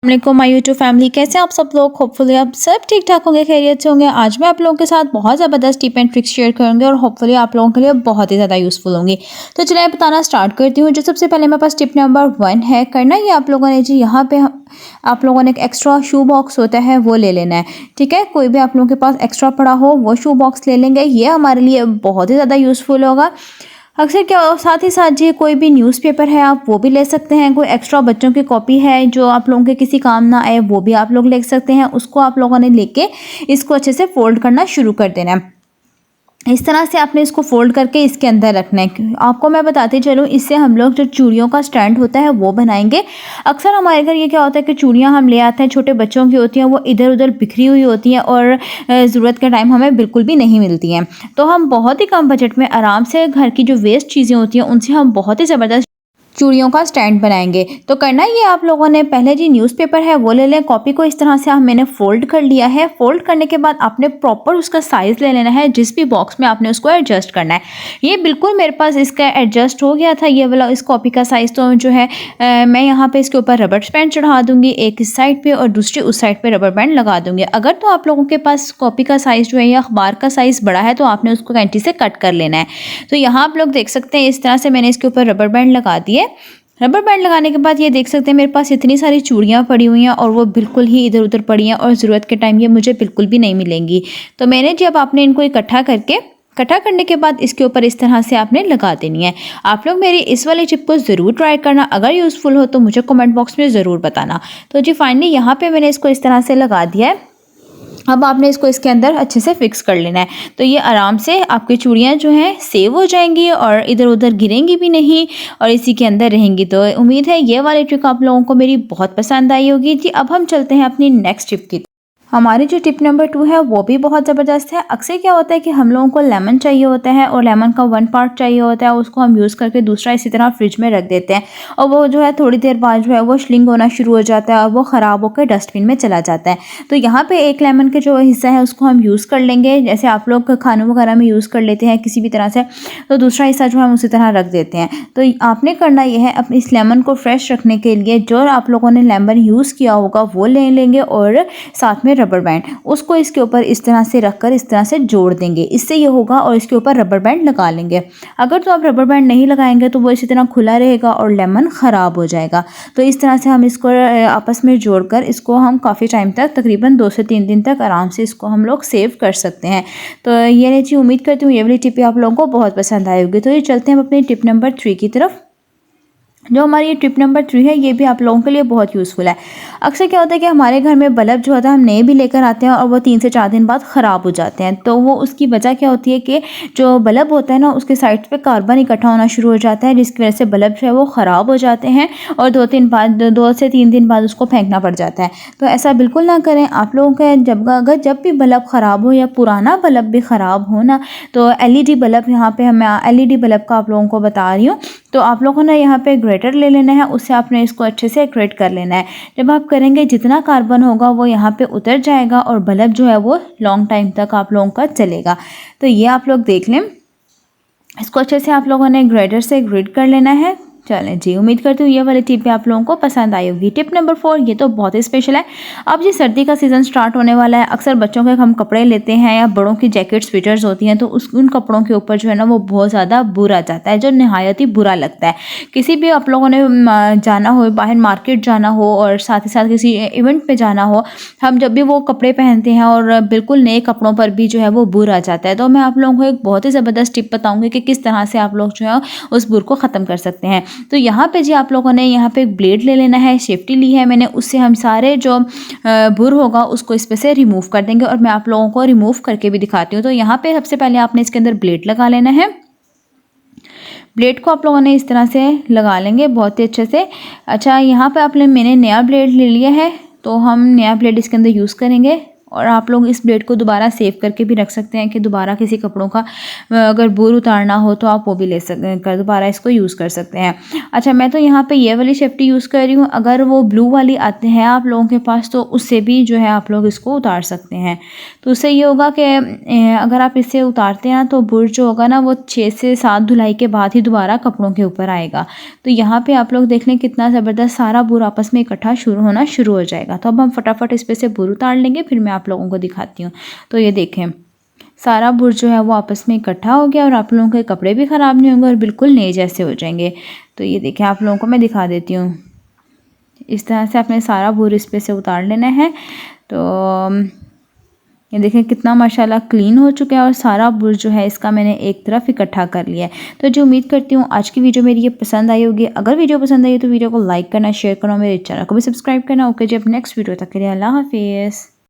अस्सलामुअलैकुम my YouTube family, कैसे हैं आप सब लोग। होपफुली आप सब ठीक ठाक होंगे, खैरियत से होंगे। आज मैं आप लोगों के साथ बहुत ज़बरदस्त टिप एंड ट्रिक्स शेयर करूंगी और होपफुली आप लोगों के लिए बहुत ही ज़्यादा यूज़फुल होंगी। तो चलिए बताना स्टार्ट करती हूँ। जो सबसे पहले मेरे पास टिप नंबर 1 है, करना ये आप लोगों ने जी, यहाँ पे आप लोगों ने एक एक्स्ट्रा शू बॉक्स होता है वो ले लेना है। ठीक है, कोई भी आप लोगों के पास एक्स्ट्रा पड़ा हो वो शू बॉक्स ले लेंगे, ये हमारे लिए बहुत ही ज़्यादा यूज़फुल होगा। अक्सर क्या, साथ ही साथ जी कोई भी न्यूज़पेपर है आप वो भी ले सकते हैं। कोई एक्स्ट्रा बच्चों की कॉपी है जो आप लोगों के किसी काम ना आए वो भी आप लोग ले सकते हैं। उसको आप लोगों ने लेके इसको अच्छे से फोल्ड करना शुरू कर देना है। इस तरह से आपने इसको फोल्ड करके इसके अंदर रखना है। आपको मैं बताती चलूँ, इससे हम लोग जो चूड़ियों का स्टैंड होता है वो बनाएंगे। अक्सर हमारे घर ये क्या होता है कि चूड़ियाँ हम ले आते हैं, छोटे बच्चों की होती हैं, वो इधर उधर बिखरी हुई होती हैं और ज़रूरत के टाइम हमें बिल्कुल भी नहीं मिलती हैं। तो हम बहुत ही कम बजट में आराम से घर की जो वेस्ट चीज़ें होती हैं उनसे हम बहुत ही ज़बरदस्त चूड़ियों का स्टैंड बनाएंगे। तो करना ये आप लोगों ने, पहले जी न्यूज़पेपर है वो ले लें। कॉपी को इस तरह से मैंने फोल्ड कर लिया है। फोल्ड करने के बाद आपने प्रॉपर उसका साइज़ ले लेना है, जिस भी बॉक्स में आपने उसको एडजस्ट करना है। ये बिल्कुल मेरे पास इसका एडजस्ट हो गया था, ये वाला इस कॉपी का साइज़। तो जो है मैं यहाँ पे इसके ऊपर रबर बैंड चढ़ा दूंगी, एक इस साइड पे और दूसरी उस साइड पे रबर बैंड लगा दूंगी। अगर तो आप लोगों के पास कॉपी का साइज़ जो है या अखबार का साइज़ बड़ा है तो आपने उसको कैंची से कट कर लेना है। तो यहाँ आप लोग देख सकते हैं इस तरह से मैंने इसके ऊपर रबर बैंड लगा दिए। रबर बैंड लगाने के बाद ये देख सकते हैं मेरे पास इतनी सारी चूड़ियाँ पड़ी हुई हैं और वो बिल्कुल ही इधर उधर पड़ी हैं और ज़रूरत के टाइम ये मुझे बिल्कुल भी नहीं मिलेंगी। तो मैंने जब आपने इनको इकट्ठा करने के बाद इसके ऊपर इस तरह से आपने लगा देनी है। आप लोग मेरी इस वाली टिप को ज़रूर ट्राई करना, अगर यूज़फुल हो तो मुझे कमेंट बॉक्स में ज़रूर बताना। तो जी फाइनली यहाँ पे मैंने इसको इस तरह से लगा दिया है। अब आपने इसको इसके अंदर अच्छे से फिक्स कर लेना है। तो ये आराम से आपकी चूड़ियाँ जो हैं सेव हो जाएंगी और इधर उधर गिरेंगी भी नहीं और इसी के अंदर रहेंगी। तो उम्मीद है ये वाली ट्रिक आप लोगों को मेरी बहुत पसंद आई होगी। जी अब हम चलते हैं अपनी नेक्स्ट टिप की। हमारी जो टिप नंबर 2 है वो भी बहुत ज़बरदस्त है। अक्सर क्या होता है कि हम लोगों को लेमन चाहिए होता है और लेमन का 1 पार्ट चाहिए होता है, उसको हम यूज़ करके दूसरा इसी तरह फ्रिज में रख देते हैं और वो जो है थोड़ी देर बाद जो है वो श्रिंक होना शुरू हो जाता है और वो ख़राब होकर डस्टबिन में चला जाता है। तो यहाँ पे एक लेमन का जो हिस्सा है उसको हम यूज़ कर लेंगे, जैसे आप लोग खानों वगैरह में यूज़ कर लेते हैं किसी भी तरह से। तो दूसरा हिस्सा जो है हम उसी तरह रख देते हैं। तो आपने करना ये है, अपने इस लेमन को फ्रेश रखने के लिए जो आप लोगों ने लेमन यूज़ किया होगा वो ले लेंगे और साथ में रबर बैंड, उसको इसके ऊपर इस तरह से रखकर इस तरह से जोड़ देंगे। इससे ये होगा और इसके ऊपर रबर बैंड लगा लेंगे। अगर तो आप रबर बैंड नहीं लगाएंगे तो वो इसी तरह खुला रहेगा और लेमन ख़राब हो जाएगा। तो इस तरह से हम इसको आपस में जोड़कर इसको हम काफ़ी टाइम तक, तकरीबन 2 से 3 दिन तक आराम से इसको हम लोग सेव कर सकते हैं। तो ये चीज़ उम्मीद करती हूँ ये वाली टिप आप लोगों को बहुत पसंद आई होगी। तो ये चलते हैं अपनी टिप नंबर 3 की तरफ। जो हमारी ये टिप नंबर 3 है ये भी आप लोगों के लिए बहुत यूज़फुल है। अक्सर क्या होता है कि हमारे घर में बल्ब जो होता है हम नए भी लेकर आते हैं और वो 3 से 4 दिन बाद ख़राब हो जाते हैं। तो वो उसकी वजह क्या होती है कि जो बल्ब होता है ना उसके साइड पे कार्बन इकट्ठा होना शुरू हो जाता है, जिसकी वजह से बल्ब जो है वो ख़राब हो जाते हैं और 2 से 3 दिन बाद उसको फेंकना पड़ जाता है। तो ऐसा बिल्कुल ना करें आप लोगों के। जब भी बल्ब ख़राब हो या पुराना बल्ब भी ख़राब हो ना, तो LED बल्ब, यहाँ पे मैं LED बल्ब का आप लोगों को बता रही हूँ। तो आप लोगों ने यहाँ पे ग्रेटर ले लेना है, उससे आपने इसको अच्छे से ग्रेट कर लेना है। जब आप करेंगे जितना कार्बन होगा वो यहाँ पे उतर जाएगा और बल्ब जो है वो लॉन्ग टाइम तक आप लोगों का चलेगा। तो ये आप लोग देख लें, इसको अच्छे से आप लोगों ने ग्रेटर से ग्रेट कर लेना है। चलें जी, उम्मीद करती हूँ ये वाली टिप भी आप लोगों को पसंद आई होगी। टिप नंबर 4 ये तो बहुत ही स्पेशल है। अब जी सर्दी का सीज़न स्टार्ट होने वाला है। अक्सर बच्चों के हम कपड़े लेते हैं या बड़ों की जैकेट स्वेटर्स होती हैं तो उन कपड़ों के ऊपर जो है ना वो बहुत ज़्यादा बुरा जाता है, जो नहायत ही बुरा लगता है। किसी भी आप लोगों ने जाना हो, बाहर मार्केट जाना हो और साथ ही साथ किसी इवेंट पे जाना हो, हम जब भी वो कपड़े पहनते हैं और बिल्कुल नए कपड़ों पर भी जो है वो बुर आ जाता है। तो मैं आप लोगों को एक बहुत ही ज़बरदस्त टिप बताऊँगी कि किस तरह से आप लोग जो है उस बुर को ख़त्म कर सकते हैं। तो यहाँ पे जी आप लोगों ने यहाँ पे एक ब्लेड ले लेना है, सेफ्टी ली है मैंने, उससे हम सारे जो बुर होगा उसको इस पे से रिमूव कर देंगे और मैं आप लोगों को रिमूव करके भी दिखाती हूँ। तो यहाँ पे सबसे पहले आपने इसके अंदर ब्लेड लगा लेना है। ब्लेड को आप लोगों ने इस तरह से लगा लेंगे बहुत ही अच्छे से। अच्छा, यहाँ पे मैंने नया ब्लेड ले लिया है तो हम नया ब्लेड इसके अंदर यूज़ करेंगे और आप लोग इस ब्लेड को दोबारा सेव करके भी रख सकते हैं कि दोबारा किसी कपड़ों का अगर बुर उतारना हो तो आप वो भी ले सकते हैं, दोबारा इसको यूज़ कर सकते हैं। अच्छा, मैं तो यहाँ पे ये वाली शेफ्टी यूज़ कर रही हूँ। अगर वो ब्लू वाली आते हैं आप लोगों के पास तो उससे भी जो है आप लोग इसको उतार सकते हैं। तो उससे ये होगा कि अगर आप इससे उतारते हैं तो बुर जो होगा ना वो 6 से 7 धुलाई के बाद ही दोबारा कपड़ों के ऊपर आएगा। तो यहाँ पे आप लोग देख लें कितना ज़बरदस्त सारा बुर आपस में इकट्ठा होना शुरू हो जाएगा। तो अब हम फटाफट इस पे से बुर उतार लेंगे, फिर मैं आप लोगों को दिखाती हूँ। तो ये देखें सारा बुर जो है वो आपस में इकट्ठा हो गया और आप लोगों के कपड़े भी ख़राब नहीं होंगे और बिल्कुल नए जैसे हो जाएंगे। तो ये देखें आप लोगों को मैं दिखा देती हूँ। इस तरह से आपने सारा बुर इस पे से उतार लेना है। तो ये देखें कितना माशाल्लाह क्लीन हो चुका है और सारा बुर जो है इसका मैंने एक तरफ इकट्ठा कर लिया है। तो जो उम्मीद करती हूँ आज की वीडियो मेरी ये पसंद आई होगी। अगर वीडियो पसंद आई तो वीडियो को लाइक करना, शेयर करना, मेरे चैनल को भी सब्सक्राइब करना। ओके जी, अब नेक्स्ट वीडियो तक के लिए अल्लाह हाफिज़।